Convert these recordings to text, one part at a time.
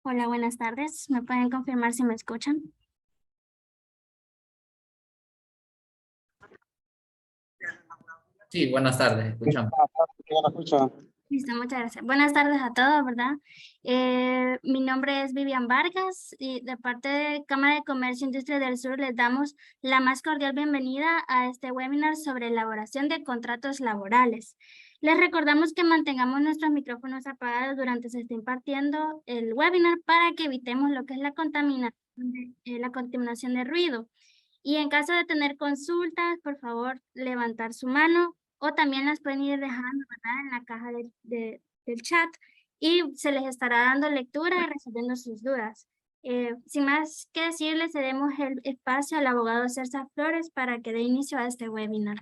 Hola, buenas tardes. ¿Me pueden confirmar si me escuchan? Sí, buenas tardes, escuchamos. Yo la escucho. Listo, muchas gracias. Buenas tardes a todos, ¿verdad? Mi nombre es Vivian Vargas y de parte de Cámara de Comercio e Industria del Sur les damos la más cordial bienvenida a este webinar sobre elaboración de contratos laborales. Les recordamos que mantengamos nuestros micrófonos apagados durante se esté impartiendo el webinar para que evitemos lo que es la contaminación de ruido. Y en caso de tener consultas, por favor, levantar su mano o también las pueden ir dejando, ¿verdad? En la caja del chat y se les estará dando lectura y resolviendo sus dudas. Sin más que decirles, cedemos el espacio al abogado Celsa Flores para que dé inicio a este webinar.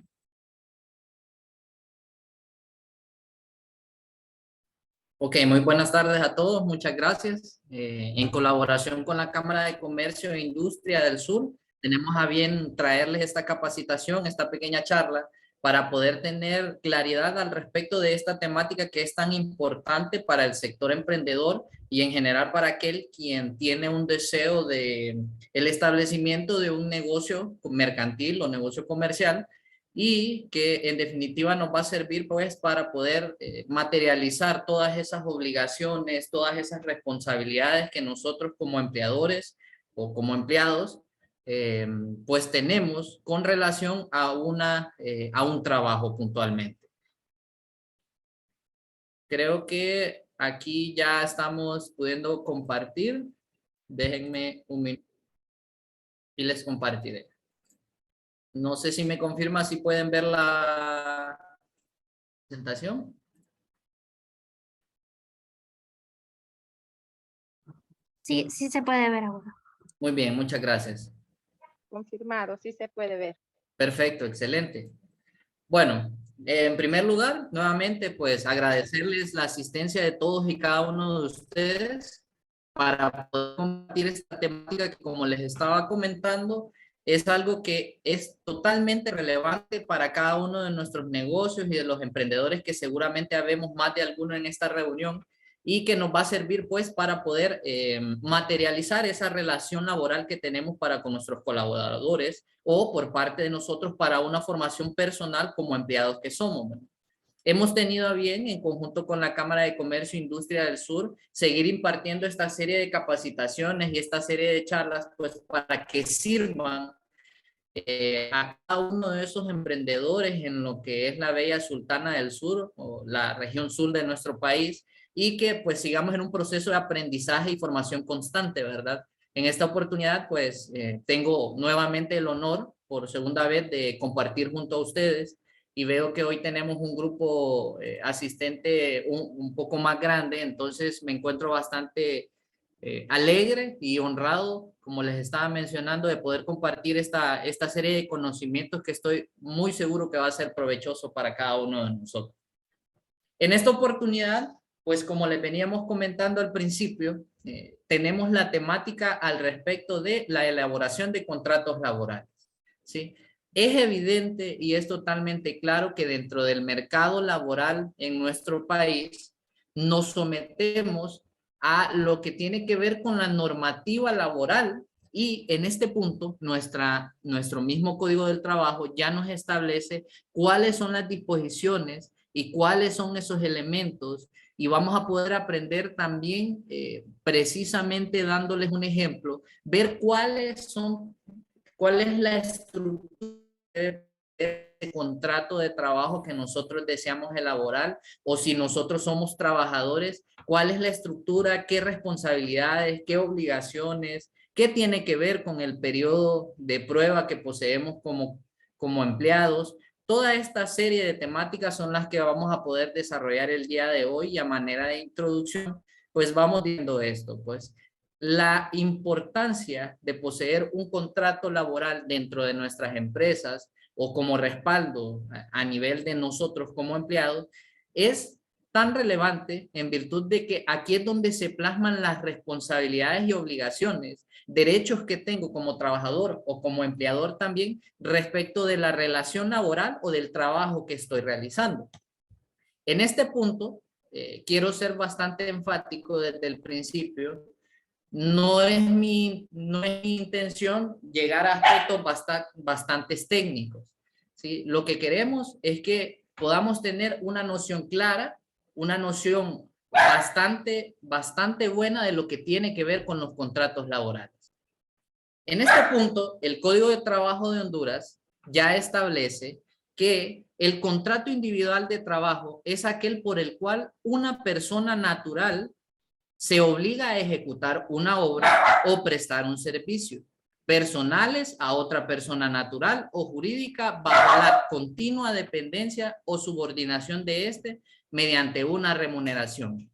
Ok, muy buenas tardes a todos, muchas gracias. En colaboración con la Cámara de Comercio e Industria del Sur, tenemos a bien traerles esta capacitación, esta pequeña charla, para poder tener claridad al respecto de esta temática que es tan importante para el sector emprendedor y en general para aquel quien tiene un deseo de el establecimiento de un negocio mercantil o negocio comercial y que en definitiva nos va a servir pues para poder materializar todas esas obligaciones, todas esas responsabilidades que nosotros como empleadores o como empleados eh, pues tenemos con relación a un trabajo puntualmente. Creo que aquí ya estamos pudiendo compartir. Déjenme un minuto y les compartiré. No sé si me confirma si pueden ver la presentación. Sí, sí se puede ver, abogado. Muy bien, muchas gracias. Confirmado, sí se puede ver. Perfecto, excelente. Bueno, en primer lugar, nuevamente, pues agradecerles la asistencia de todos y cada uno de ustedes para poder compartir esta temática que, como les estaba comentando, es algo que es totalmente relevante para cada uno de nuestros negocios y de los emprendedores que seguramente habemos más de alguno en esta reunión y que nos va a servir pues para poder materializar esa relación laboral que tenemos para con nuestros colaboradores o por parte de nosotros para una formación personal como empleados que somos, ¿no? Hemos tenido a bien, en conjunto con la Cámara de Comercio e Industria del Sur, seguir impartiendo esta serie de capacitaciones y esta serie de charlas, pues para que sirvan a cada uno de esos emprendedores en lo que es la bella Sultana del Sur o la región sur de nuestro país y que pues sigamos en un proceso de aprendizaje y formación constante, ¿verdad? En esta oportunidad pues tengo nuevamente el honor por segunda vez de compartir junto a ustedes y veo que hoy tenemos un grupo asistente un poco más grande, entonces me encuentro bastante alegre y honrado, como les estaba mencionando, de poder compartir esta serie de conocimientos que estoy muy seguro que va a ser provechoso para cada uno de nosotros. En esta oportunidad, pues como les veníamos comentando al principio, tenemos la temática al respecto de la elaboración de contratos laborales, ¿sí? Es evidente y es totalmente claro que dentro del mercado laboral en nuestro país nos sometemos a lo que tiene que ver con la normativa laboral y en este punto nuestro mismo Código del Trabajo ya nos establece cuáles son las disposiciones y cuáles son esos elementos y vamos a poder aprender también precisamente dándoles un ejemplo, ver cuál es la estructura de contrato de trabajo que nosotros deseamos elaborar o si nosotros somos trabajadores, cuál es la estructura, qué responsabilidades, qué obligaciones, qué tiene que ver con el periodo de prueba que poseemos como empleados. Toda esta serie de temáticas son las que vamos a poder desarrollar el día de hoy y a manera de introducción, pues vamos viendo esto, pues la importancia de poseer un contrato laboral dentro de nuestras empresas o como respaldo a nivel de nosotros como empleados es tan relevante en virtud de que aquí es donde se plasman las responsabilidades y obligaciones, derechos que tengo como trabajador o como empleador también respecto de la relación laboral o del trabajo que estoy realizando. En este punto, quiero ser bastante enfático desde el principio no es mi intención llegar a aspectos bastante técnicos, ¿sí? Lo que queremos es que podamos tener una noción clara, una noción bastante buena de lo que tiene que ver con los contratos laborales. En este punto, el Código de Trabajo de Honduras ya establece que el contrato individual de trabajo es aquel por el cual una persona natural se obliga a ejecutar una obra o prestar un servicio personales a otra persona natural o jurídica bajo la continua dependencia o subordinación de éste mediante una remuneración,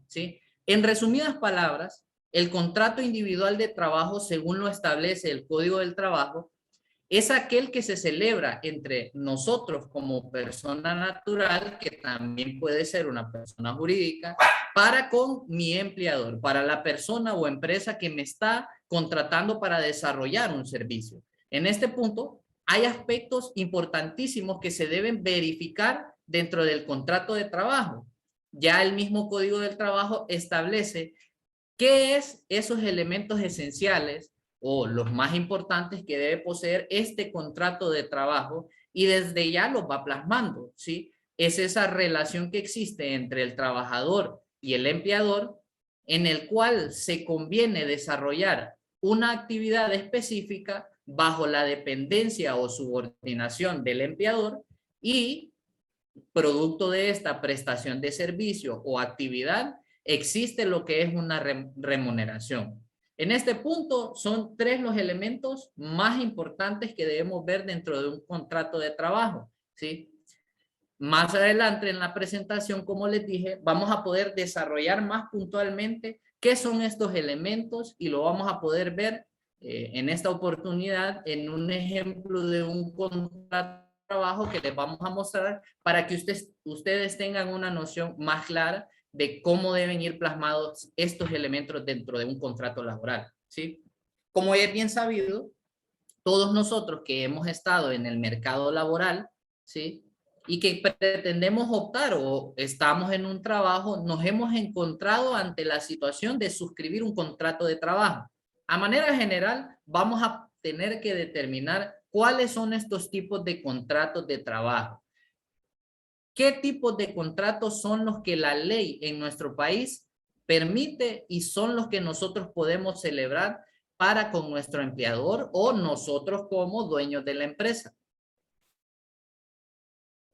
¿sí? En resumidas palabras, el contrato individual de trabajo, según lo establece el Código del Trabajo, es aquel que se celebra entre nosotros como persona natural, que también puede ser una persona jurídica, para con mi empleador, para la persona o empresa que me está contratando para desarrollar un servicio. En este punto, hay aspectos importantísimos que se deben verificar dentro del contrato de trabajo. Ya el mismo Código del Trabajo establece qué es esos elementos esenciales o los más importantes que debe poseer este contrato de trabajo, y desde ya los va plasmando, ¿sí? Es esa relación que existe entre el trabajador y el empleador, en el cual se conviene desarrollar una actividad específica bajo la dependencia o subordinación del empleador, y producto de esta prestación de servicio o actividad existe lo que es una remuneración. En este punto son tres los elementos más importantes que debemos ver dentro de un contrato de trabajo, ¿sí? Más adelante en la presentación, como les dije, vamos a poder desarrollar más puntualmente qué son estos elementos, y lo vamos a poder ver en esta oportunidad en un ejemplo de un contrato de trabajo que les vamos a mostrar para que ustedes tengan una noción más clara de cómo deben ir plasmados estos elementos dentro de un contrato laboral, ¿sí? Como es bien sabido, todos nosotros que hemos estado en el mercado laboral, ¿sí?, y que pretendemos optar o estamos en un trabajo, nos hemos encontrado ante la situación de suscribir un contrato de trabajo. A manera general, vamos a tener que determinar cuáles son estos tipos de contratos de trabajo. ¿Qué tipos de contratos son los que la ley en nuestro país permite y son los que nosotros podemos celebrar para con nuestro empleador o nosotros como dueños de la empresa?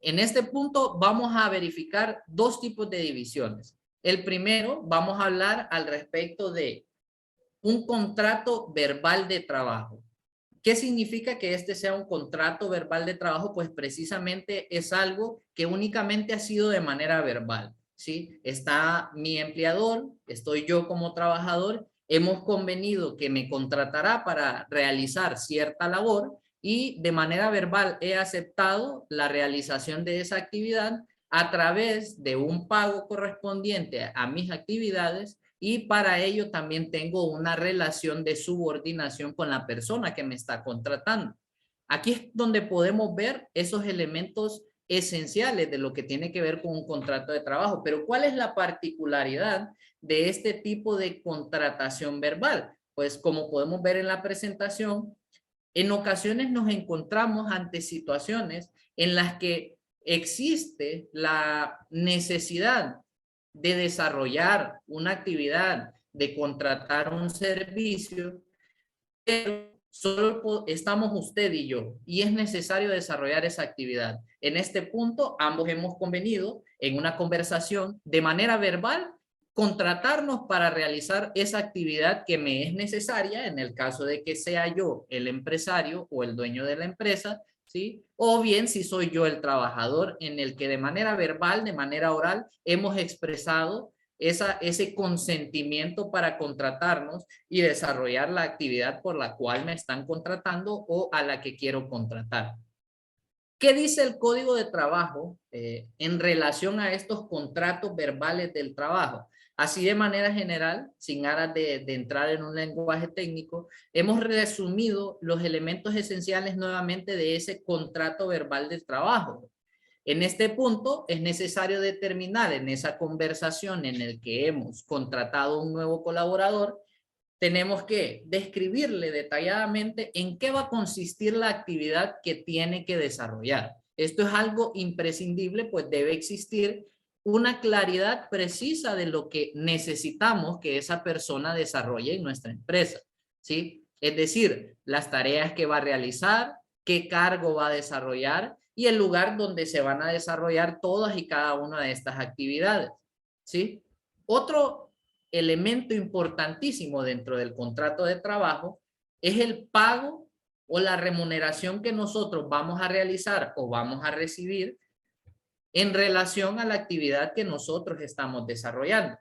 En este punto vamos a verificar dos tipos de divisiones. El primero, vamos a hablar al respecto de un contrato verbal de trabajo. ¿Qué significa que este sea un contrato verbal de trabajo? Pues precisamente es algo que únicamente ha sido de manera verbal, ¿sí? Está mi empleador, estoy yo como trabajador, hemos convenido que me contratará para realizar cierta labor, y de manera verbal he aceptado la realización de esa actividad a través de un pago correspondiente a mis actividades, y para ello también tengo una relación de subordinación con la persona que me está contratando. Aquí es donde podemos ver esos elementos esenciales de lo que tiene que ver con un contrato de trabajo. Pero ¿cuál es la particularidad de este tipo de contratación verbal? Pues como podemos ver en la presentación, en ocasiones nos encontramos ante situaciones en las que existe la necesidad de desarrollar una actividad, de contratar un servicio, pero solo estamos usted y yo, y es necesario desarrollar esa actividad. En este punto, ambos hemos convenido en una conversación de manera verbal contratarnos para realizar esa actividad que me es necesaria en el caso de que sea yo el empresario o el dueño de la empresa, ¿sí? O bien si soy yo el trabajador, en el que de manera verbal, de manera oral, hemos expresado ese consentimiento para contratarnos y desarrollar la actividad por la cual me están contratando o a la que quiero contratar. ¿Qué dice el Código de Trabajo en relación a estos contratos verbales del trabajo? Así de manera general, sin aras de entrar en un lenguaje técnico, hemos resumido los elementos esenciales nuevamente de ese contrato verbal del trabajo. En este punto es necesario determinar en esa conversación en el que hemos contratado un nuevo colaborador tenemos que describirle detalladamente en qué va a consistir la actividad que tiene que desarrollar. Esto es algo imprescindible, pues debe existir una claridad precisa de lo que necesitamos que esa persona desarrolle en nuestra empresa, ¿sí? Es decir, las tareas que va a realizar, qué cargo va a desarrollar y el lugar donde se van a desarrollar todas y cada una de estas actividades, ¿sí? Otro elemento importantísimo dentro del contrato de trabajo es el pago o la remuneración que nosotros vamos a realizar o vamos a recibir en relación a la actividad que nosotros estamos desarrollando.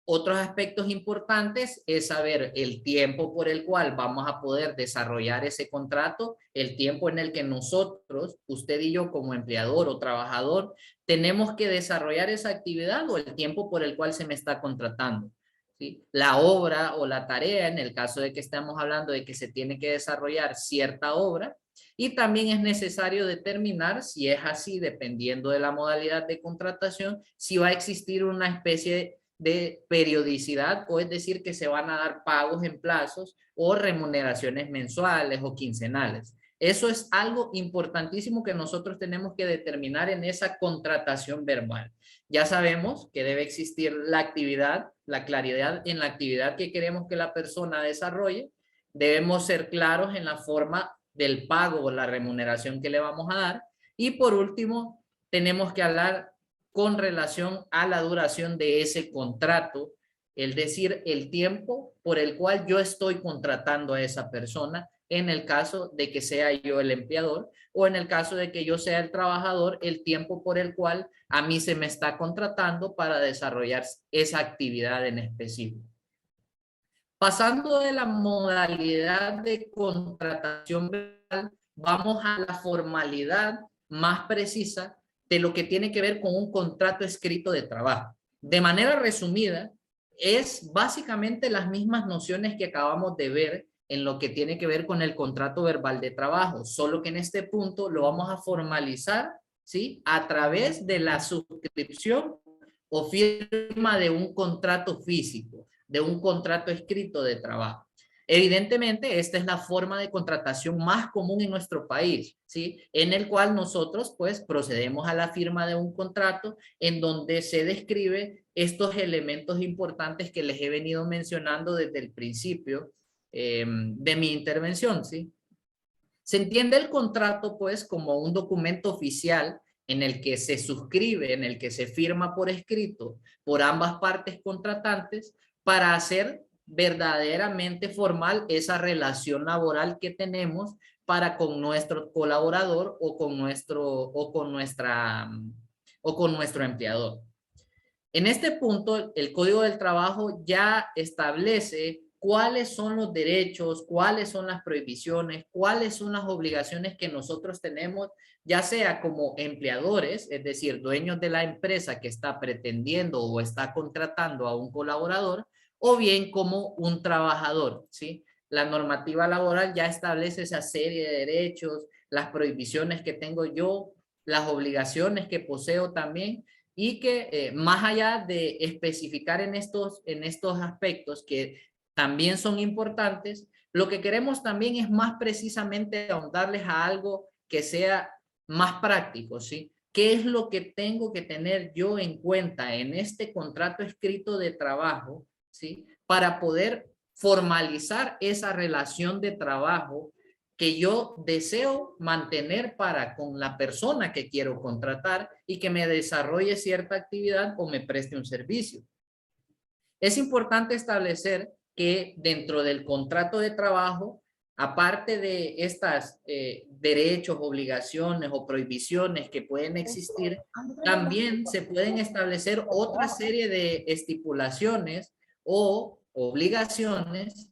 Otros aspectos importantes es saber el tiempo por el cual vamos a poder desarrollar ese contrato, el tiempo en el que nosotros, usted y yo como empleador o trabajador, tenemos que desarrollar esa actividad o el tiempo por el cual se me está contratando, ¿sí? La obra o la tarea, en el caso de que estamos hablando de que se tiene que desarrollar cierta obra, y también es necesario determinar si es así, dependiendo de la modalidad de contratación, si va a existir una especie de periodicidad, o es decir, que se van a dar pagos en plazos o remuneraciones mensuales o quincenales. Eso es algo importantísimo que nosotros tenemos que determinar en esa contratación verbal. Ya sabemos que debe existir la actividad, la claridad en la actividad que queremos que la persona desarrolle. Debemos ser claros en la forma del pago o la remuneración que le vamos a dar. Y por último, tenemos que hablar con relación a la duración de ese contrato, es decir, el tiempo por el cual yo estoy contratando a esa persona, en el caso de que sea yo el empleador, o en el caso de que yo sea el trabajador, el tiempo por el cual a mí se me está contratando para desarrollar esa actividad en específico. Pasando de la modalidad de contratación verbal, vamos a la formalidad más precisa de lo que tiene que ver con un contrato escrito de trabajo. De manera resumida, es básicamente las mismas nociones que acabamos de ver en lo que tiene que ver con el contrato verbal de trabajo, solo que en este punto lo vamos a formalizar, ¿sí? A través de la suscripción o firma de un contrato físico, de un contrato escrito de trabajo. Evidentemente, esta es la forma de contratación más común en nuestro país, ¿sí? En el cual nosotros, pues, procedemos a la firma de un contrato en donde se describe estos elementos importantes que les he venido mencionando desde el principio de mi intervención, ¿sí? Se entiende el contrato, pues, como un documento oficial en el que se suscribe, en el que se firma por escrito por ambas partes contratantes para hacer verdaderamente formal esa relación laboral que tenemos para con nuestro colaborador o con nuestro empleador. En este punto, el Código del Trabajo ya establece cuáles son los derechos, cuáles son las prohibiciones, cuáles son las obligaciones que nosotros tenemos, ya sea como empleadores, es decir, dueños de la empresa que está pretendiendo o está contratando a un colaborador, o bien como un trabajador, ¿sí? La normativa laboral ya establece esa serie de derechos, las prohibiciones que tengo yo, las obligaciones que poseo también, y que más allá de especificar en estos aspectos que también son importantes, lo que queremos también es más precisamente ahondarles a algo que sea más práctico, ¿sí? ¿Qué es lo que tengo que tener yo en cuenta en este contrato escrito de trabajo, ¿sí? Para poder formalizar esa relación de trabajo que yo deseo mantener para con la persona que quiero contratar y que me desarrolle cierta actividad o me preste un servicio. Es importante establecer que dentro del contrato de trabajo, aparte de estas derechos, obligaciones o prohibiciones que pueden existir, también se pueden establecer otra serie de estipulaciones o obligaciones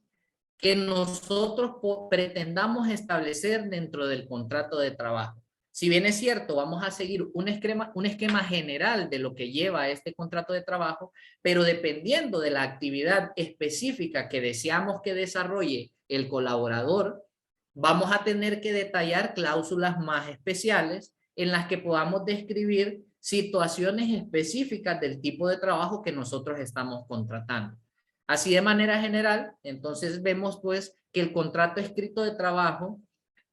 que nosotros pretendamos establecer dentro del contrato de trabajo. Si bien es cierto, vamos a seguir un esquema general de lo que lleva este contrato de trabajo, pero dependiendo de la actividad específica que deseamos que desarrolle el colaborador, vamos a tener que detallar cláusulas más especiales en las que podamos describir situaciones específicas del tipo de trabajo que nosotros estamos contratando. Así de manera general, entonces vemos pues que el contrato escrito de trabajo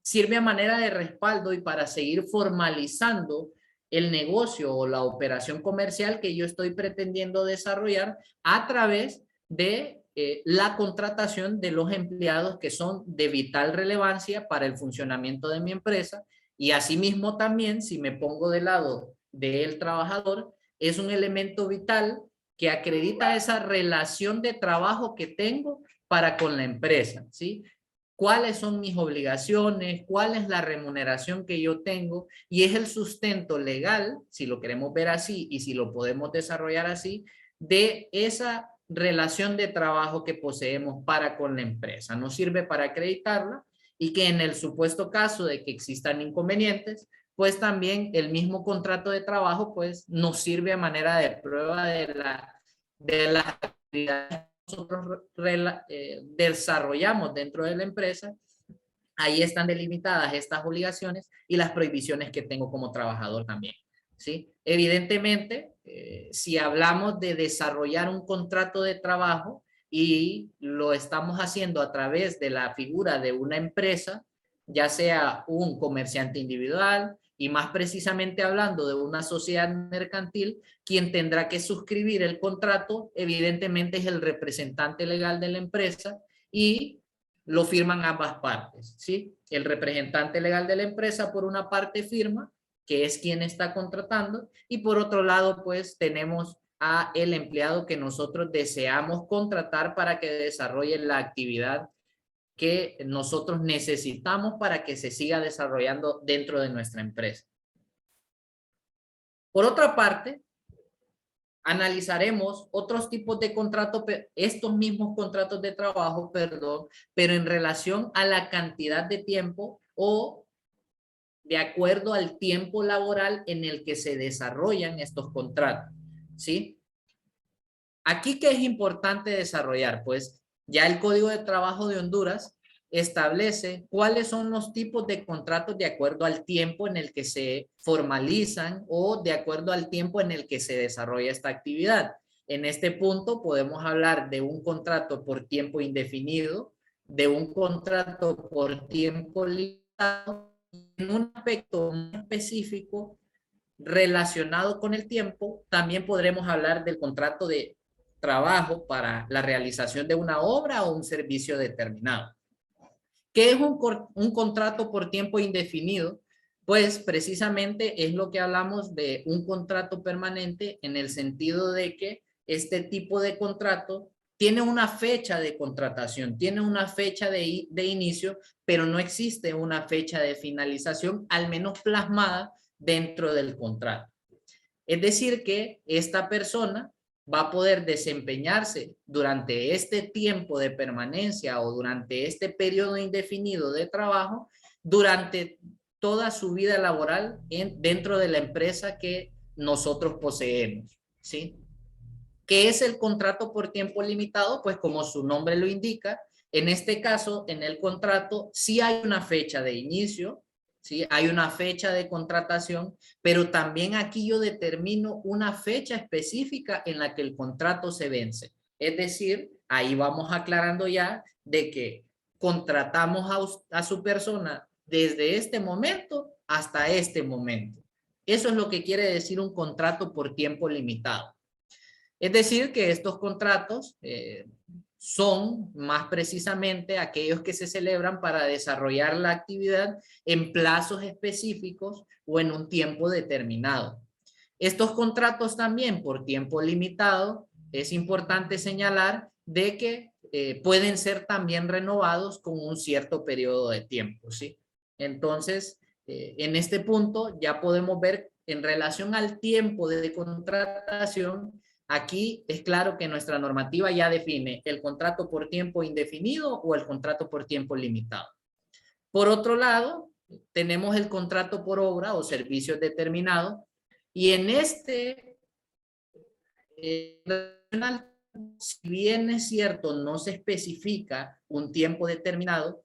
sirve a manera de respaldo y para seguir formalizando el negocio o la operación comercial que yo estoy pretendiendo desarrollar a través de la contratación de los empleados que son de vital relevancia para el funcionamiento de mi empresa. Y asimismo también, si me pongo del lado del trabajador, es un elemento vital que acredita esa relación de trabajo que tengo para con la empresa, ¿sí? ¿Cuáles son mis obligaciones? ¿Cuál es la remuneración que yo tengo? Y es el sustento legal, si lo queremos ver así y si lo podemos desarrollar así, de esa relación de trabajo que poseemos para con la empresa. Nos sirve para acreditarla y que en el supuesto caso de que existan inconvenientes, pues también el mismo contrato de trabajo pues nos sirve a manera de prueba de las actividades que nosotros desarrollamos dentro de la empresa. Ahí están delimitadas estas obligaciones y las prohibiciones que tengo como trabajador también, ¿sí? Evidentemente, si hablamos de desarrollar un contrato de trabajo y lo estamos haciendo a través de la figura de una empresa, ya sea un comerciante individual y más precisamente hablando de una sociedad mercantil, quien tendrá que suscribir el contrato, evidentemente es el representante legal de la empresa y lo firman ambas partes, ¿sí? El representante legal de la empresa por una parte firma, que es quien está contratando, y por otro lado, pues tenemos a el empleado que nosotros deseamos contratar para que desarrolle la actividad que nosotros necesitamos para que se siga desarrollando dentro de nuestra empresa. Por otra parte, analizaremos otros tipos de contratos, estos mismos contratos de trabajo, perdón, pero en relación a la cantidad de tiempo o de acuerdo al tiempo laboral en el que se desarrollan estos contratos, ¿sí? Aquí, ¿qué es importante desarrollar? Pues ya el Código de Trabajo de Honduras establece cuáles son los tipos de contratos de acuerdo al tiempo en el que se formalizan o de acuerdo al tiempo en el que se desarrolla esta actividad. En este punto podemos hablar de un contrato por tiempo indefinido, de un contrato por tiempo limitado, en un aspecto muy específico relacionado con el tiempo, también podremos hablar del contrato de trabajo para la realización de una obra o un servicio determinado. ¿Qué es un contrato por tiempo indefinido? Pues precisamente es lo que hablamos de un contrato permanente en el sentido de que este tipo de contrato tiene una fecha de contratación, tiene una fecha de inicio, pero no existe una fecha de finalización, al menos plasmada dentro del contrato. Es decir, que esta persona va a poder desempeñarse durante este tiempo de permanencia o durante este periodo indefinido de trabajo durante toda su vida laboral dentro de la empresa que nosotros poseemos, ¿sí? ¿Qué es el contrato por tiempo limitado? Pues como su nombre lo indica, en este caso, en el contrato sí hay una fecha de inicio, ¿sí? Hay una fecha de contratación, pero también aquí yo determino una fecha específica en la que el contrato se vence. Es decir, ahí vamos aclarando ya de que contratamos a su persona desde este momento hasta este momento. Eso es lo que quiere decir un contrato por tiempo limitado. Es decir, que estos contratos son más precisamente aquellos que se celebran para desarrollar la actividad en plazos específicos o en un tiempo determinado. Estos contratos también por tiempo limitado, es importante señalar de que pueden ser también renovados con un cierto periodo de tiempo, ¿sí? Entonces, en este punto ya podemos ver en relación al tiempo de contratación. Aquí es claro que nuestra normativa ya define el contrato por tiempo indefinido o el contrato por tiempo limitado. Por otro lado, tenemos el contrato por obra o servicios determinados y en este, si bien es cierto, no se especifica un tiempo determinado,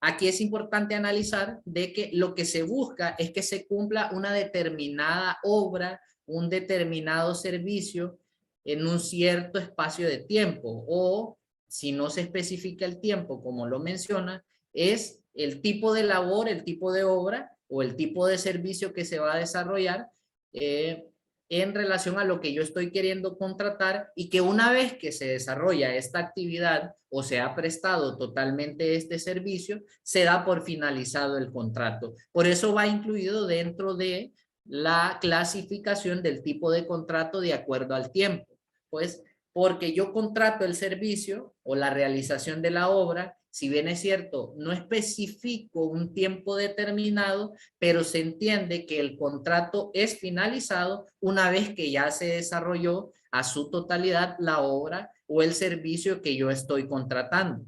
aquí es importante analizar de que lo que se busca es que se cumpla una determinada obra, un determinado servicio en un cierto espacio de tiempo, o si no se especifica el tiempo como lo menciona, es el tipo de labor, el tipo de obra o el tipo de servicio que se va a desarrollar en relación a lo que yo estoy queriendo contratar, y que una vez que se desarrolla esta actividad o se ha prestado totalmente este servicio, se da por finalizado el contrato. Por eso va incluido dentro de la clasificación del tipo de contrato de acuerdo al tiempo. Pues porque yo contrato el servicio o la realización de la obra, si bien es cierto, no especifico un tiempo determinado, pero se entiende que el contrato es finalizado una vez que ya se desarrolló a su totalidad la obra o el servicio que yo estoy contratando,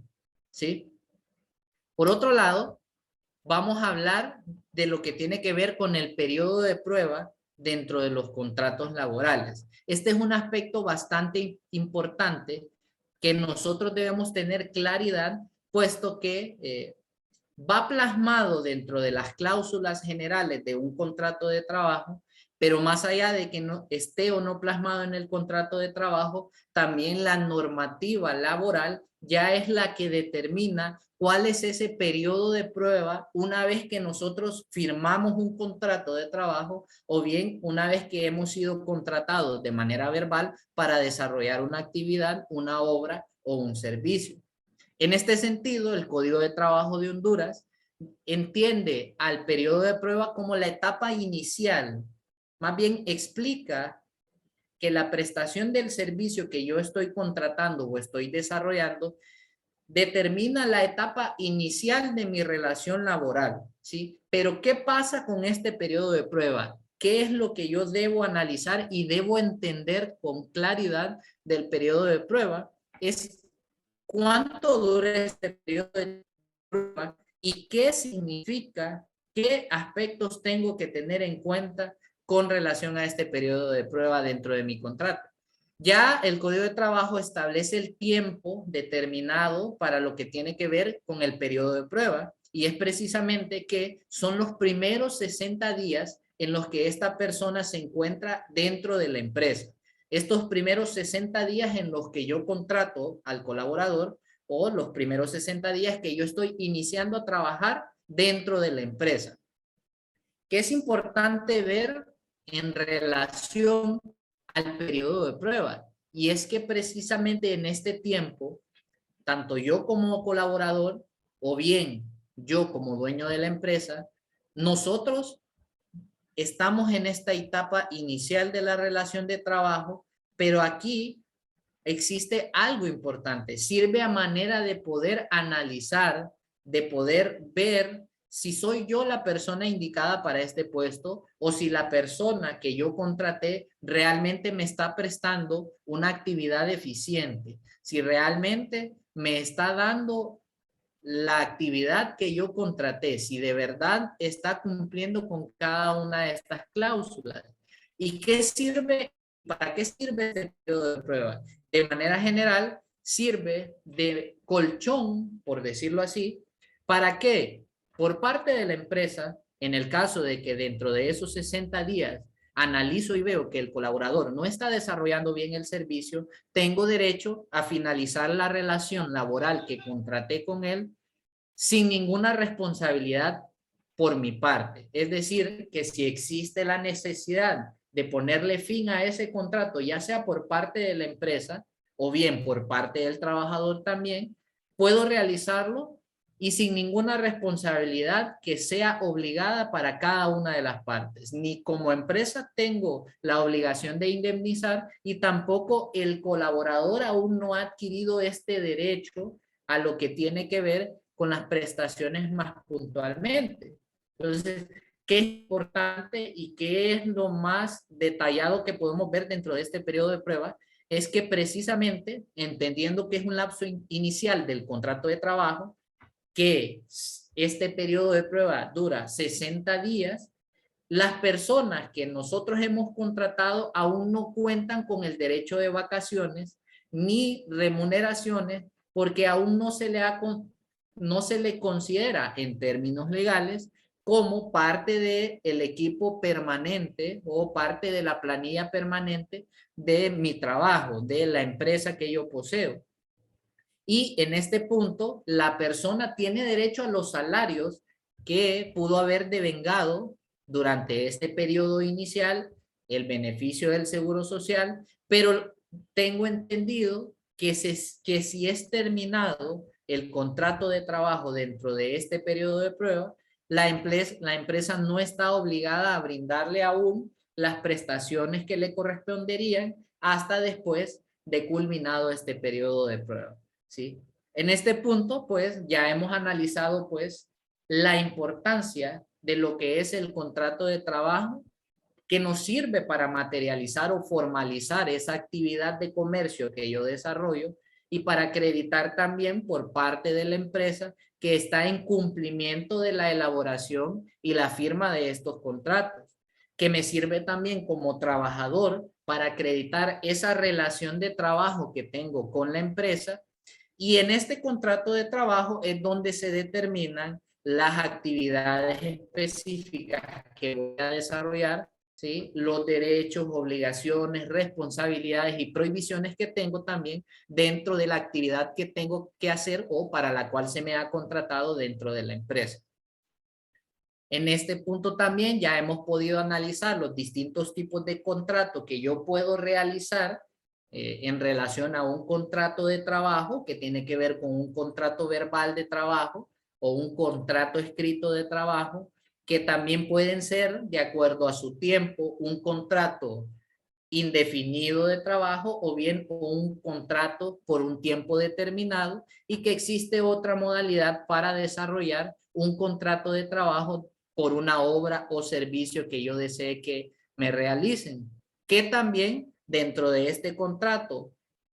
¿sí? Por otro lado, vamos a hablar de lo que tiene que ver con el periodo de prueba dentro de los contratos laborales. Este es un aspecto bastante importante que nosotros debemos tener claridad, puesto que va plasmado dentro de las cláusulas generales de un contrato de trabajo, pero más allá de que no esté o no plasmado en el contrato de trabajo, también la normativa laboral ya es la que determina cuál es ese periodo de prueba una vez que nosotros firmamos un contrato de trabajo, o bien una vez que hemos sido contratados de manera verbal para desarrollar una actividad, una obra o un servicio. En este sentido, el Código de Trabajo de Honduras entiende al periodo de prueba como la etapa inicial. Más bien explica que la prestación del servicio que yo estoy contratando o estoy desarrollando determina la etapa inicial de mi relación laboral, ¿sí? Pero ¿qué pasa con este periodo de prueba? ¿Qué es lo que yo debo analizar y debo entender con claridad del periodo de prueba? Es cuánto dura este periodo de prueba y qué significa, qué aspectos tengo que tener en cuenta con relación a este periodo de prueba dentro de mi contrato. Ya el Código de Trabajo establece el tiempo determinado para lo que tiene que ver con el periodo de prueba, y es precisamente que son los primeros 60 días en los que esta persona se encuentra dentro de la empresa. Estos primeros 60 días en los que yo contrato al colaborador, o los primeros 60 días que yo estoy iniciando a trabajar dentro de la empresa. ¿Qué es importante ver en relación al periodo de prueba? Y es que precisamente en este tiempo, tanto yo como colaborador, o bien yo como dueño de la empresa, nosotros estamos en esta etapa inicial de la relación de trabajo, pero aquí existe algo importante. Sirve a manera de poder analizar, de poder ver si soy yo la persona indicada para este puesto, o si la persona que yo contraté realmente me está prestando una actividad eficiente, si realmente me está dando la actividad que yo contraté, si de verdad está cumpliendo con cada una de estas cláusulas. ¿Y qué sirve? ¿Para qué sirve este periodo de prueba? De manera general, sirve de colchón, por decirlo así, para que por parte de la empresa, en el caso de que dentro de esos 60 días analizo y veo que el colaborador no está desarrollando bien el servicio, tengo derecho a finalizar la relación laboral que contraté con él sin ninguna responsabilidad por mi parte. Es decir, que si existe la necesidad de ponerle fin a ese contrato, ya sea por parte de la empresa o bien por parte del trabajador también, puedo realizarlo y sin ninguna responsabilidad que sea obligada para cada una de las partes. Ni como empresa tengo la obligación de indemnizar, y tampoco el colaborador aún no ha adquirido este derecho a lo que tiene que ver con las prestaciones más puntualmente. Entonces, ¿qué es importante y qué es lo más detallado que podemos ver dentro de este periodo de prueba? Es que precisamente, entendiendo que es un lapso inicial del contrato de trabajo, que este periodo de prueba dura 60 días, las personas que nosotros hemos contratado aún no cuentan con el derecho de vacaciones ni remuneraciones, porque aún no se le considera en términos legales como parte del equipo permanente o parte de la planilla permanente de mi trabajo, de la empresa que yo poseo. Y en este punto, la persona tiene derecho a los salarios que pudo haber devengado durante este periodo inicial, el beneficio del seguro social, pero tengo entendido que si es terminado el contrato de trabajo dentro de este periodo de prueba, la empresa no está obligada a brindarle aún las prestaciones que le corresponderían hasta después de culminado este periodo de prueba. ¿Sí? En este punto, pues, ya hemos analizado, pues, la importancia de lo que es el contrato de trabajo que nos sirve para materializar o formalizar esa actividad de comercio que yo desarrollo y para acreditar también por parte de la empresa que está en cumplimiento de la elaboración y la firma de estos contratos, que me sirve también como trabajador para acreditar esa relación de trabajo que tengo con la empresa. Y en este contrato de trabajo es donde se determinan las actividades específicas que voy a desarrollar, ¿sí? Los derechos, obligaciones, responsabilidades y prohibiciones que tengo también dentro de la actividad que tengo que hacer o para la cual se me ha contratado dentro de la empresa. En este punto también ya hemos podido analizar los distintos tipos de contrato que yo puedo realizar en relación a un contrato de trabajo que tiene que ver con un contrato verbal de trabajo o un contrato escrito de trabajo, que también pueden ser, de acuerdo a su tiempo, un contrato indefinido de trabajo o bien un contrato por un tiempo determinado, y que existe otra modalidad para desarrollar un contrato de trabajo por una obra o servicio que yo desee que me realicen, que también dentro de este contrato,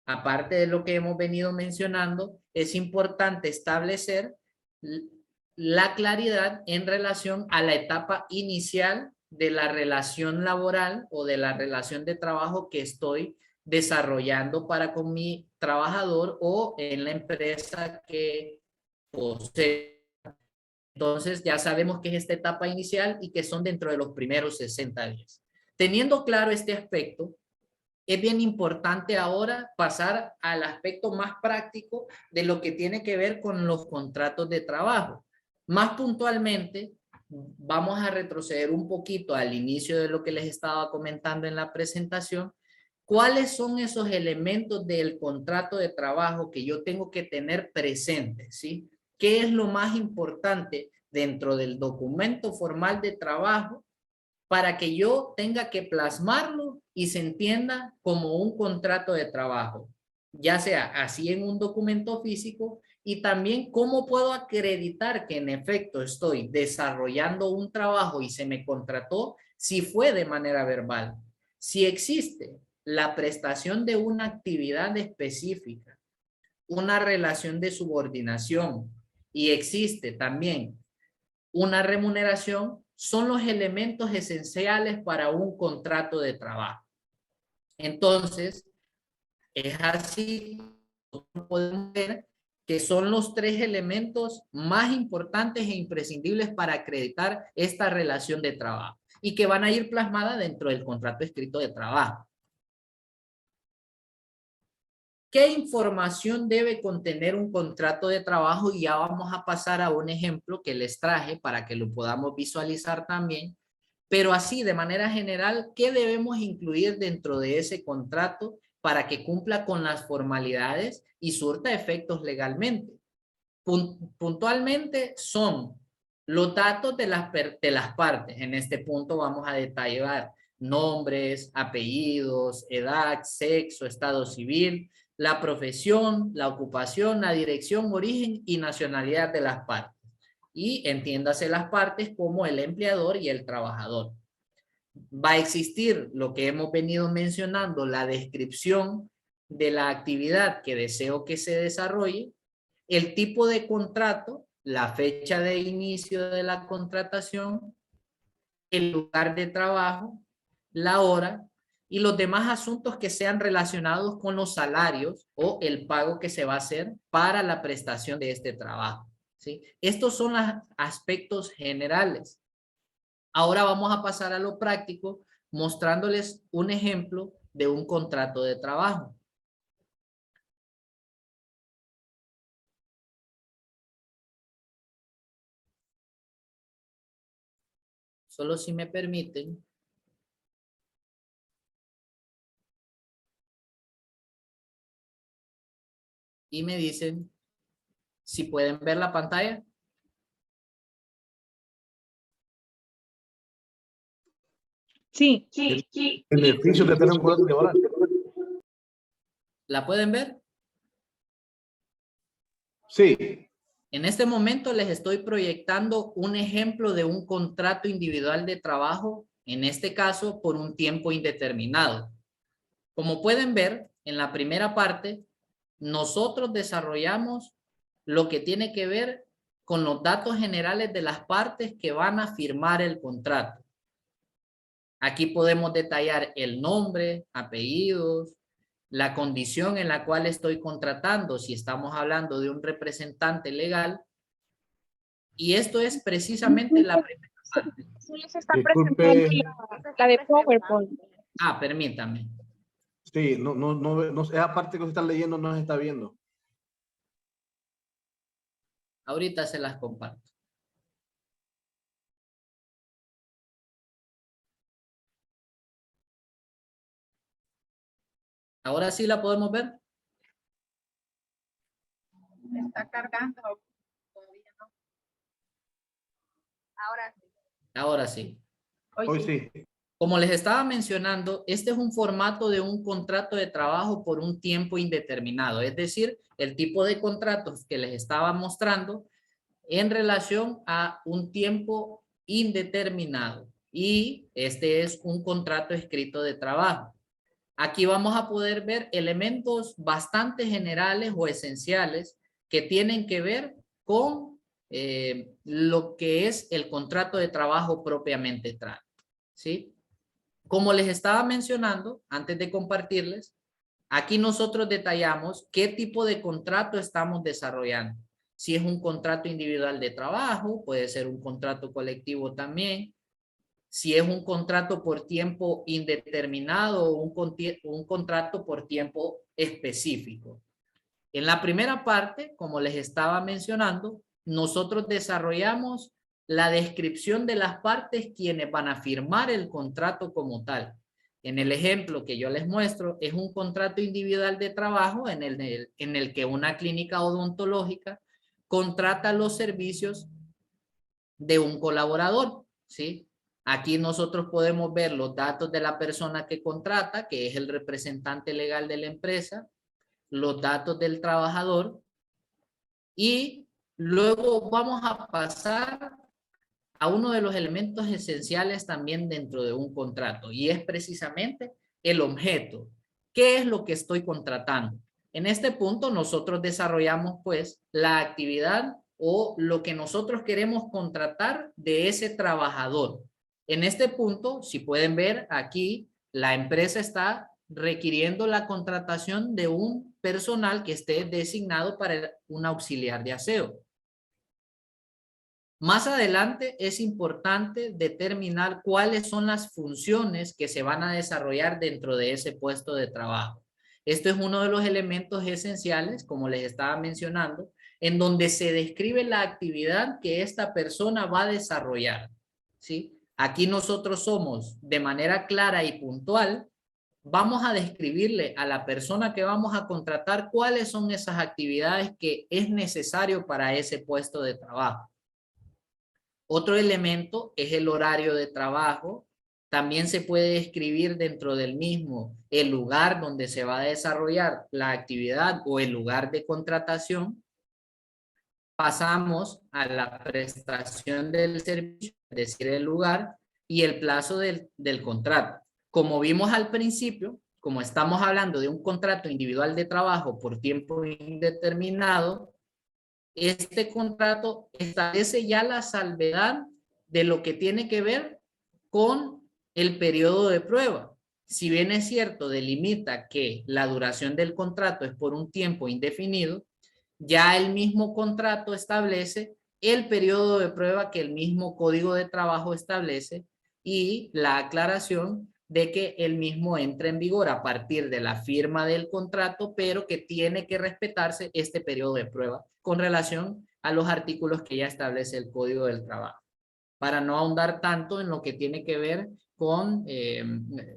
aparte de lo que hemos venido mencionando, es importante establecer la claridad en relación a la etapa inicial de la relación laboral o de la relación de trabajo que estoy desarrollando para con mi trabajador o en la empresa que posee. Entonces ya sabemos que es esta etapa inicial y que son dentro de los primeros 60 días. Teniendo claro este aspecto, es bien importante ahora pasar al aspecto más práctico de lo que tiene que ver con los contratos de trabajo. Más puntualmente, vamos a retroceder un poquito al inicio de lo que les estaba comentando en la presentación. ¿Cuáles son esos elementos del contrato de trabajo que yo tengo que tener presentes? ¿Sí? ¿Qué es lo más importante dentro del documento formal de trabajo para que yo tenga que plasmarlo y se entienda como un contrato de trabajo, ya sea así en un documento físico, y también cómo puedo acreditar que en efecto estoy desarrollando un trabajo y se me contrató si fue de manera verbal? Si existe la prestación de una actividad específica, una relación de subordinación y existe también una remuneración, son los elementos esenciales para un contrato de trabajo. Entonces, es así, podemos ver que son los tres elementos más importantes e imprescindibles para acreditar esta relación de trabajo y que van a ir plasmadas dentro del contrato escrito de trabajo. ¿Qué información debe contener un contrato de trabajo? Y ya vamos a pasar a un ejemplo que les traje para que lo podamos visualizar también. Pero así, de manera general, ¿qué debemos incluir dentro de ese contrato para que cumpla con las formalidades y surta efectos legalmente? Puntualmente son los datos de las partes. En este punto vamos a detallar nombres, apellidos, edad, sexo, estado civil, la profesión, la ocupación, la dirección, origen y nacionalidad de las partes. Y entiéndase las partes como el empleador y el trabajador. Va a existir lo que hemos venido mencionando, la descripción de la actividad que deseo que se desarrolle, el tipo de contrato, la fecha de inicio de la contratación, el lugar de trabajo, la hora y los demás asuntos que sean relacionados con los salarios o el pago que se va a hacer para la prestación de este trabajo, ¿sí? Estos son los aspectos generales. Ahora vamos a pasar a lo práctico, mostrándoles un ejemplo de un contrato de trabajo. Solo si me permiten. Y me dicen si pueden ver la pantalla. Sí. Beneficio de tener un contrato laboral. ¿La pueden ver? Sí. En este momento les estoy proyectando un ejemplo de un contrato individual de trabajo, en este caso por un tiempo indeterminado. Como pueden ver, en la primera parte, nosotros desarrollamos lo que tiene que ver con los datos generales de las partes que van a firmar el contrato. Aquí podemos detallar el nombre, apellidos, la condición en la cual estoy contratando, si estamos hablando de un representante legal. Y esto es precisamente la primera parte. Sí, les está Disculpe. presentando la de PowerPoint. Ah, permítame. Sí, no, esa parte que usted está leyendo no se está viendo. Ahorita se las comparto. Ahora sí la podemos ver. Está cargando. Todavía no. Ahora sí. Ahora sí. Hoy sí. Como les estaba mencionando, este es un formato de un contrato de trabajo por un tiempo indeterminado. Es decir, el tipo de contratos que les estaba mostrando en relación a un tiempo indeterminado. Y este es un contrato escrito de trabajo. Aquí vamos a poder ver elementos bastante generales o esenciales que tienen que ver con lo que es el contrato de trabajo propiamente tal, ¿sí? Como les estaba mencionando antes de compartirles, aquí nosotros detallamos qué tipo de contrato estamos desarrollando. Si es un contrato individual de trabajo, puede ser un contrato colectivo también. Si es un contrato por tiempo indeterminado o un contrato por tiempo específico. En la primera parte, como les estaba mencionando, nosotros desarrollamos la descripción de las partes quienes van a firmar el contrato como tal. En el ejemplo que yo les muestro, es un contrato individual de trabajo en el que una clínica odontológica contrata los servicios de un colaborador, ¿sí? Aquí nosotros podemos ver los datos de la persona que contrata, que es el representante legal de la empresa, los datos del trabajador, y luego vamos a pasar a uno de los elementos esenciales también dentro de un contrato, y es precisamente el objeto. ¿Qué es lo que estoy contratando? En este punto nosotros desarrollamos pues la actividad o lo que nosotros queremos contratar de ese trabajador. En este punto, si pueden ver aquí, la empresa está requiriendo la contratación de un personal que esté designado para un auxiliar de aseo. Más adelante es importante determinar cuáles son las funciones que se van a desarrollar dentro de ese puesto de trabajo. Esto es uno de los elementos esenciales, como les estaba mencionando, en donde se describe la actividad que esta persona va a desarrollar, ¿sí? Aquí nosotros somos de manera clara y puntual, vamos a describirle a la persona que vamos a contratar cuáles son esas actividades que es necesario para ese puesto de trabajo. Otro elemento es el horario de trabajo. También se puede describir dentro del mismo el lugar donde se va a desarrollar la actividad o el lugar de contratación. Pasamos a la prestación del servicio, es decir, el lugar y el plazo del contrato. Como vimos al principio, como estamos hablando de un contrato individual de trabajo por tiempo indeterminado, este contrato establece ya la salvedad de lo que tiene que ver con el periodo de prueba. Si bien es cierto, delimita que la duración del contrato es por un tiempo indefinido, ya el mismo contrato establece el periodo de prueba que el mismo Código de Trabajo establece y la aclaración de que el mismo entra en vigor a partir de la firma del contrato, pero que tiene que respetarse este periodo de prueba con relación a los artículos que ya establece el Código del Trabajo, para no ahondar tanto en lo que tiene que ver con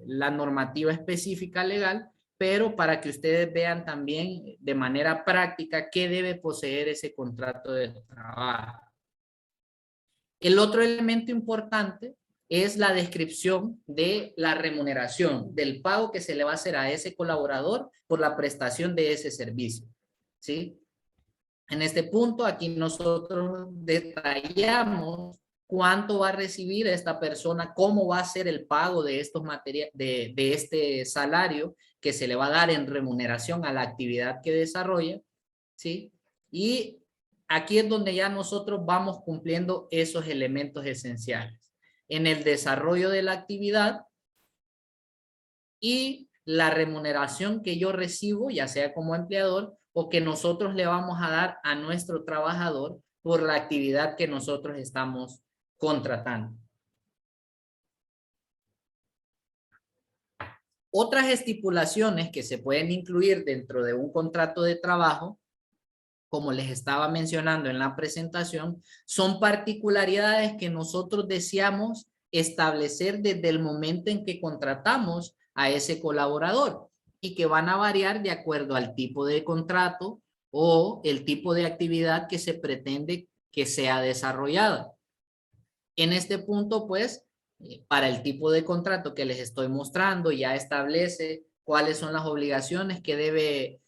la normativa específica legal, pero para que ustedes vean también de manera práctica qué debe poseer ese contrato de trabajo. El otro elemento importante es la descripción de la remuneración, del pago que se le va a hacer a ese colaborador por la prestación de ese servicio, ¿sí? En este punto, aquí nosotros detallamos cuánto va a recibir esta persona, cómo va a ser el pago de estos de este salario que se le va a dar en remuneración a la actividad que desarrolla, ¿sí? Y aquí es donde ya nosotros vamos cumpliendo esos elementos esenciales en el desarrollo de la actividad y la remuneración que yo recibo, ya sea como empleador, o que nosotros le vamos a dar a nuestro trabajador por la actividad que nosotros estamos contratando. Otras estipulaciones que se pueden incluir dentro de un contrato de trabajo, como les estaba mencionando en la presentación, son particularidades que nosotros deseamos establecer desde el momento en que contratamos a ese colaborador y que van a variar de acuerdo al tipo de contrato o el tipo de actividad que se pretende que sea desarrollada. En este punto, pues, para el tipo de contrato que les estoy mostrando, ya establece cuáles son las obligaciones que debe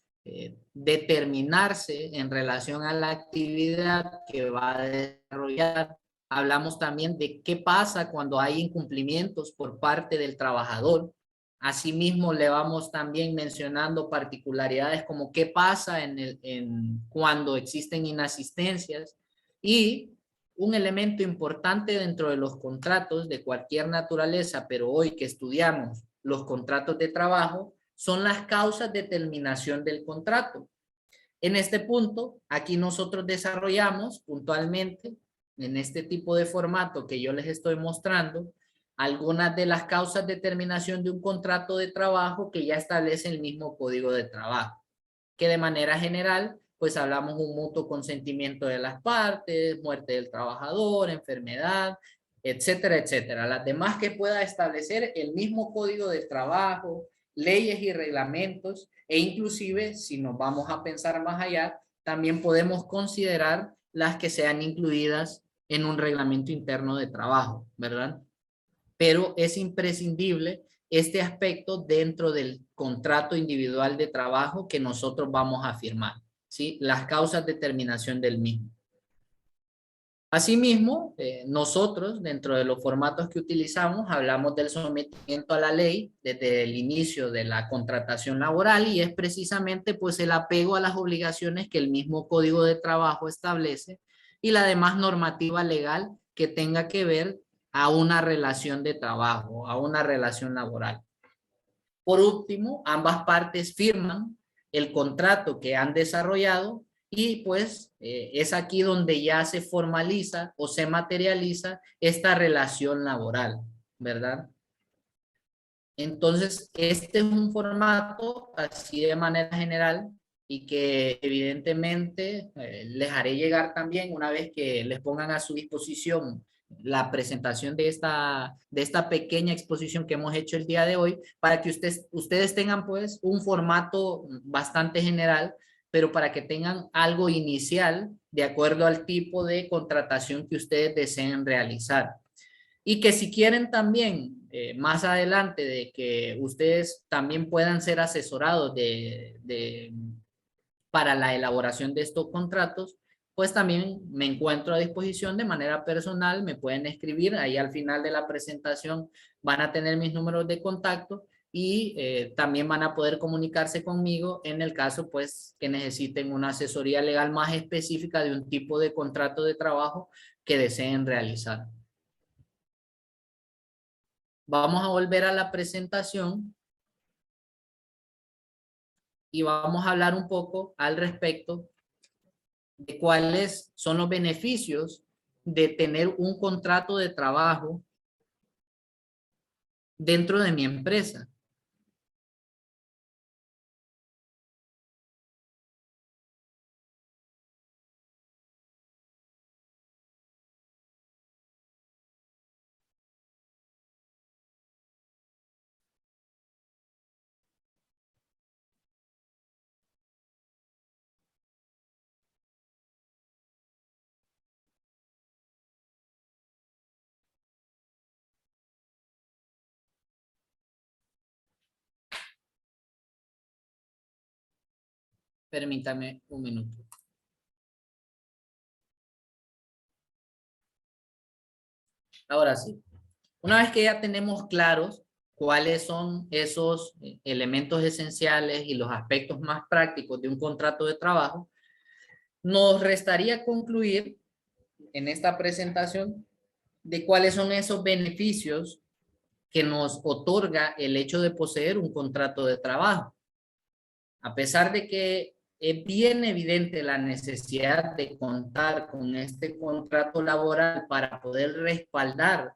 determinarse en relación a la actividad que va a desarrollar. Hablamos también de qué pasa cuando hay incumplimientos por parte del trabajador. Asimismo, le vamos también mencionando particularidades como qué pasa cuando existen inasistencias. Y un elemento importante dentro de los contratos de cualquier naturaleza, pero hoy que estudiamos los contratos de trabajo, son las causas de terminación del contrato. En este punto, aquí nosotros desarrollamos puntualmente, en este tipo de formato que yo les estoy mostrando, algunas de las causas de terminación de un contrato de trabajo que ya establece el mismo Código de Trabajo, que de manera general, pues hablamos un mutuo consentimiento de las partes, muerte del trabajador, enfermedad, etcétera, etcétera. Las demás que pueda establecer el mismo Código de Trabajo, leyes y reglamentos, e inclusive, si nos vamos a pensar más allá, también podemos considerar las que sean incluidas en un reglamento interno de trabajo, ¿verdad? Pero es imprescindible este aspecto dentro del contrato individual de trabajo que nosotros vamos a firmar, ¿sí? Las causas de terminación del mismo. Asimismo, nosotros, dentro de los formatos que utilizamos, hablamos del sometimiento a la ley desde el inicio de la contratación laboral y es precisamente pues el apego a las obligaciones que el mismo Código de Trabajo establece y la demás normativa legal que tenga que ver a una relación de trabajo, a una relación laboral. Por último, ambas partes firman el contrato que han desarrollado y pues es aquí donde ya se formaliza o se materializa esta relación laboral, ¿verdad? Entonces, este es un formato así de manera general y que evidentemente les haré llegar también una vez que les pongan a su disposición la presentación de esta pequeña exposición que hemos hecho el día de hoy para que ustedes tengan pues un formato bastante general, pero para que tengan algo inicial de acuerdo al tipo de contratación que ustedes deseen realizar. Y que si quieren también más adelante de que ustedes también puedan ser asesorados para la elaboración de estos contratos, pues también me encuentro a disposición de manera personal, me pueden escribir, ahí al final de la presentación van a tener mis números de contacto y también van a poder comunicarse conmigo en el caso pues que necesiten una asesoría legal más específica de un tipo de contrato de trabajo que deseen realizar. Vamos a volver a la presentación y vamos a hablar un poco al respecto de cuáles son los beneficios de tener un contrato de trabajo dentro de mi empresa. Permítame un minuto. Ahora sí, una vez que ya tenemos claros cuáles son esos elementos esenciales y los aspectos más prácticos de un contrato de trabajo, nos restaría concluir en esta presentación de cuáles son esos beneficios que nos otorga el hecho de poseer un contrato de trabajo. A pesar de que es bien evidente la necesidad de contar con este contrato laboral para poder respaldar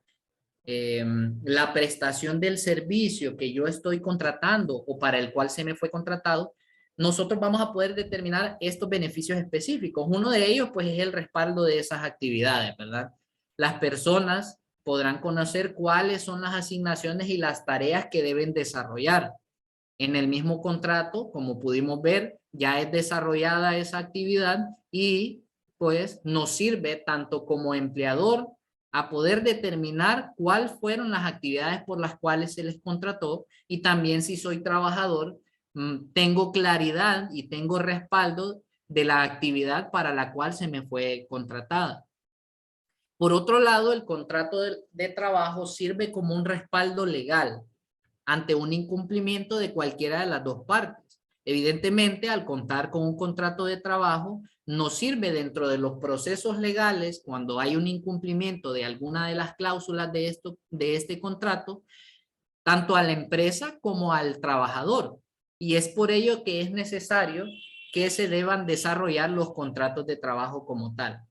la prestación del servicio que yo estoy contratando o para el cual se me fue contratado, nosotros vamos a poder determinar estos beneficios específicos. Uno de ellos, pues, es el respaldo de esas actividades, ¿verdad? Las personas podrán conocer cuáles son las asignaciones y las tareas que deben desarrollar. En el mismo contrato, como pudimos ver, ya es desarrollada esa actividad y pues nos sirve tanto como empleador a poder determinar cuáles fueron las actividades por las cuales se les contrató, y también si soy trabajador, tengo claridad y tengo respaldo de la actividad para la cual se me fue contratada. Por otro lado, el contrato de trabajo sirve como un respaldo legal ante un incumplimiento de cualquiera de las dos partes. Evidentemente, al contar con un contrato de trabajo, nos sirve dentro de los procesos legales cuando hay un incumplimiento de alguna de las cláusulas de este contrato, tanto a la empresa como al trabajador. Y es por ello que es necesario que se deban desarrollar los contratos de trabajo como tal.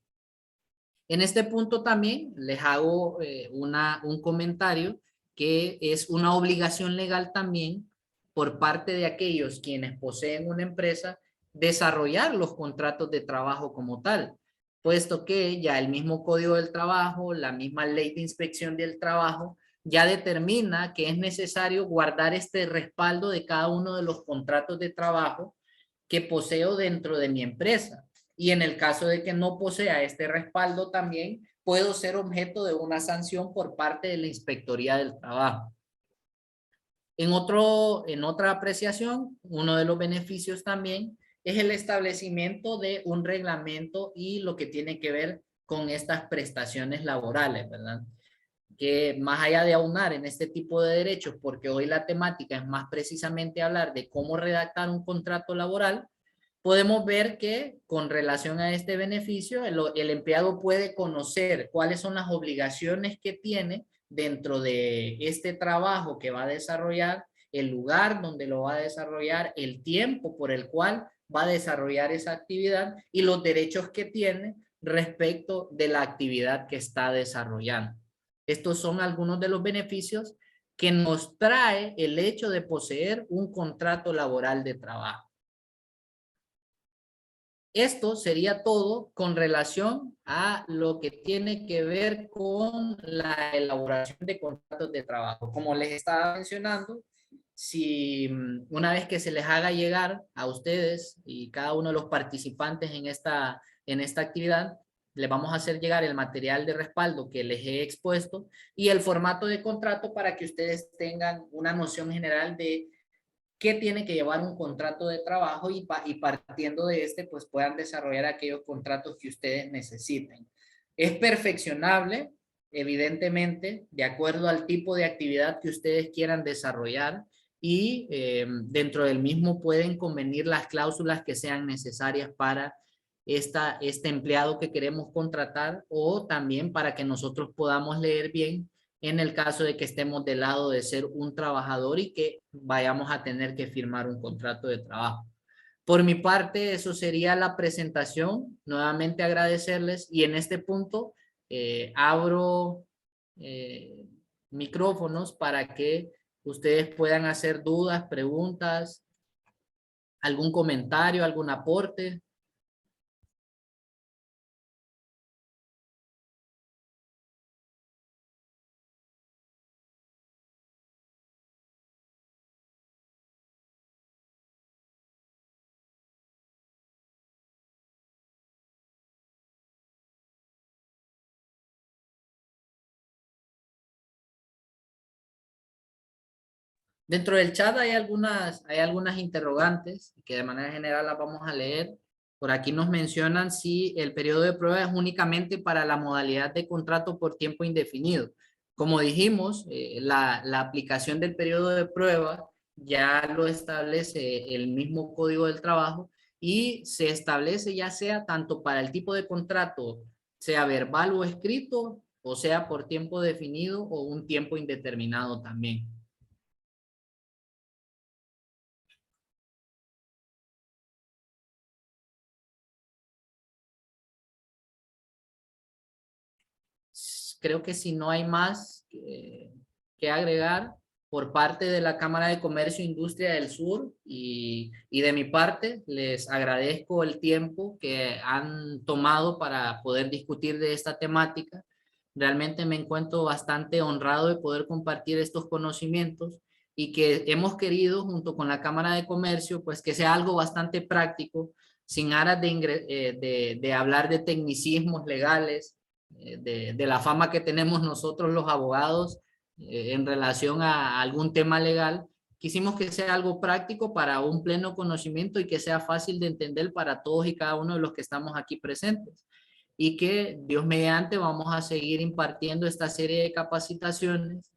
En este punto también les hago un comentario que es una obligación legal también por parte de aquellos quienes poseen una empresa desarrollar los contratos de trabajo como tal, puesto que ya el mismo Código del Trabajo, la misma Ley de Inspección del Trabajo, ya determina que es necesario guardar este respaldo de cada uno de los contratos de trabajo que poseo dentro de mi empresa. Y en el caso de que no posea este respaldo también, puedo ser objeto de una sanción por parte de la Inspectoría del Trabajo. En otra apreciación, uno de los beneficios también es el establecimiento de un reglamento y lo que tiene que ver con estas prestaciones laborales, ¿verdad? Que más allá de aunar en este tipo de derechos, porque hoy la temática es más precisamente hablar de cómo redactar un contrato laboral, podemos ver que con relación a este beneficio, el empleado puede conocer cuáles son las obligaciones que tiene dentro de este trabajo que va a desarrollar, el lugar donde lo va a desarrollar, el tiempo por el cual va a desarrollar esa actividad y los derechos que tiene respecto de la actividad que está desarrollando. Estos son algunos de los beneficios que nos trae el hecho de poseer un contrato laboral de trabajo. Esto sería todo con relación a lo que tiene que ver con la elaboración de contratos de trabajo. Como les estaba mencionando, si una vez que se les haga llegar a ustedes y cada uno de los participantes en esta actividad, les vamos a hacer llegar el material de respaldo que les he expuesto y el formato de contrato para que ustedes tengan una noción general de qué tiene que llevar un contrato de trabajo y partiendo de este, pues puedan desarrollar aquellos contratos que ustedes necesiten. Es perfeccionable, evidentemente, de acuerdo al tipo de actividad que ustedes quieran desarrollar y dentro del mismo pueden convenir las cláusulas que sean necesarias para este empleado que queremos contratar o también para que nosotros podamos leer bien en el caso de que estemos del lado de ser un trabajador y que vayamos a tener que firmar un contrato de trabajo. Por mi parte, eso sería la presentación. Nuevamente agradecerles y en este punto abro micrófonos para que ustedes puedan hacer dudas, preguntas, algún comentario, algún aporte. Dentro del chat hay algunas interrogantes que de manera general las vamos a leer. Por aquí nos mencionan si el periodo de prueba es únicamente para la modalidad de contrato por tiempo indefinido. Como dijimos, la aplicación del periodo de prueba ya lo establece el mismo Código del Trabajo y se establece ya sea tanto para el tipo de contrato, sea verbal o escrito, o sea por tiempo definido o un tiempo indeterminado también. Creo que si no hay más que agregar por parte de la Cámara de Comercio e Industria del Sur y de mi parte, les agradezco el tiempo que han tomado para poder discutir de esta temática. Realmente me encuentro bastante honrado de poder compartir estos conocimientos y que hemos querido junto con la Cámara de Comercio, pues que sea algo bastante práctico, sin aras de hablar de tecnicismos legales, de la fama que tenemos nosotros los abogados en relación a algún tema legal. Quisimos que sea algo práctico para un pleno conocimiento y que sea fácil de entender para todos y cada uno de los que estamos aquí presentes. Y que Dios mediante vamos a seguir impartiendo esta serie de capacitaciones.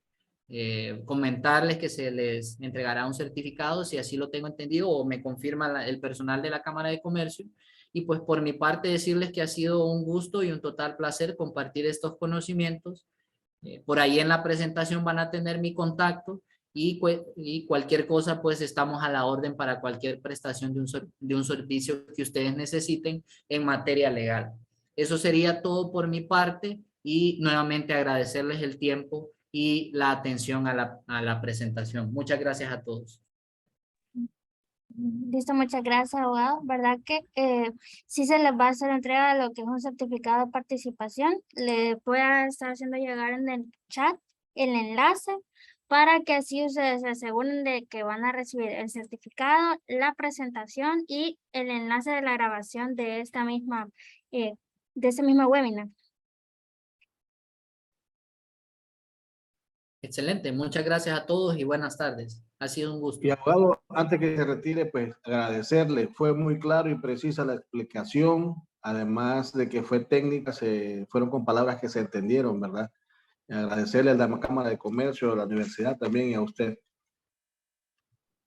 Comentarles que se les entregará un certificado, si así lo tengo entendido, o me confirma el personal de la Cámara de Comercio. Y pues por mi parte decirles que ha sido un gusto y un total placer compartir estos conocimientos. Por ahí en la presentación van a tener mi contacto y cualquier cosa pues estamos a la orden para cualquier prestación de un servicio que ustedes necesiten en materia legal. Eso sería todo por mi parte y nuevamente agradecerles el tiempo y la atención a la presentación. Muchas gracias a todos. Listo, muchas gracias, abogado. ¿Verdad que sí se les va a hacer entrega de lo que es un certificado de participación? Le voy a estar haciendo llegar en el chat el enlace para que así ustedes se aseguren de que van a recibir el certificado, la presentación y el enlace de la grabación de esta misma, de este mismo webinar. Excelente, muchas gracias a todos y buenas tardes. Ha sido un gusto. Y abogado, antes que se retire, pues agradecerle. Fue muy claro y precisa la explicación. Además de que fue técnica, fueron con palabras que se entendieron, ¿verdad? Y agradecerle a la Cámara de Comercio, a la universidad también y a usted.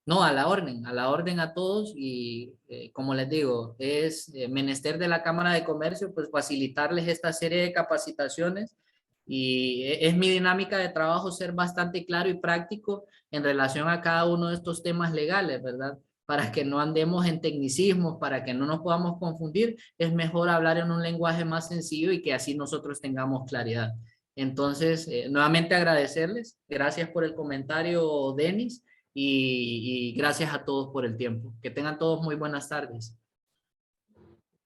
No, a la orden a todos y como les digo, es menester de la Cámara de Comercio, pues facilitarles esta serie de capacitaciones y es mi dinámica de trabajo ser bastante claro y práctico en relación a cada uno de estos temas legales, ¿verdad? Para que no andemos en tecnicismos, para que no nos podamos confundir, es mejor hablar en un lenguaje más sencillo y que así nosotros tengamos claridad. Entonces, nuevamente agradecerles, gracias por el comentario, Denis. Y gracias a todos por el tiempo. Que tengan todos muy buenas tardes.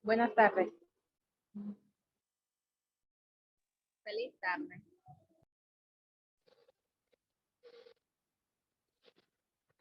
Buenas tardes. Feliz tarde.